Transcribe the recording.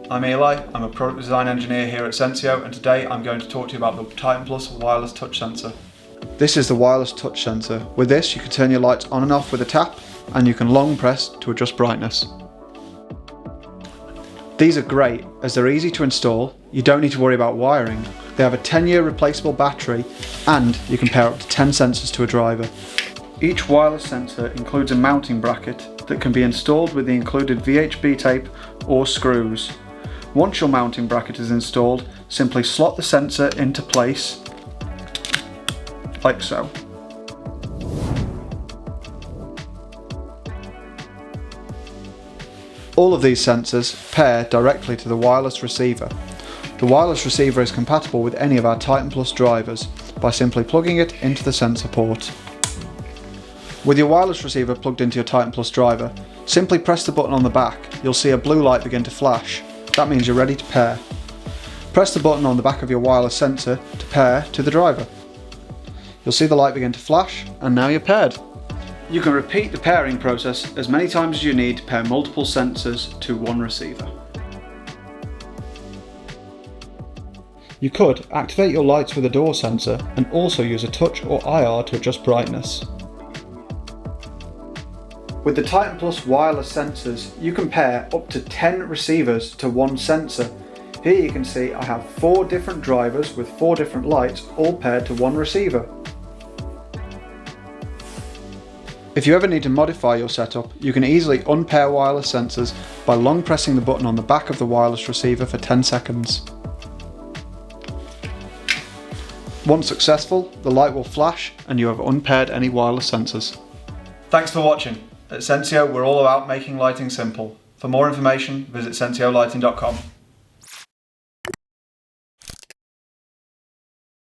I'm Eli, I'm a product design engineer here at Sensio, and today I'm going to talk to you about the Titan Plus wireless touch sensor. This is the wireless touch sensor. With this you can turn your lights on and off with a tap, and you can long press to adjust brightness. These are great as they're easy to install, you don't need to worry about wiring, they have a 10-year replaceable battery, and you can pair up to 10 sensors to a driver. Each wireless sensor includes a mounting bracket that can be installed with the included VHB tape or screws. Once your mounting bracket is installed, simply slot the sensor into place, like so. All of these sensors pair directly to the wireless receiver. The wireless receiver is compatible with any of our Titan Plus drivers by simply plugging it into the sensor port. With your wireless receiver plugged into your Titan Plus driver, simply press the button on the back. You'll see a blue light begin to flash. That means you're ready to pair. Press the button on the back of your wireless sensor to pair to the driver. You'll see the light begin to flash, and now you're paired. You can repeat the pairing process as many times as you need to pair multiple sensors to one receiver. You could activate your lights with a door sensor and also use a touch or IR to adjust brightness. With the Titan Plus wireless sensors, you can pair up to 10 receivers to one sensor. Here you can see I have 4 different drivers with 4 different lights all paired to one receiver. If you ever need to modify your setup, you can easily unpair wireless sensors by long pressing the button on the back of the wireless receiver for 10 seconds. Once successful, the light will flash and you have unpaired any wireless sensors. Thanks for watching. At Sensio, we're all about making lighting simple. For more information, visit sensiolighting.com.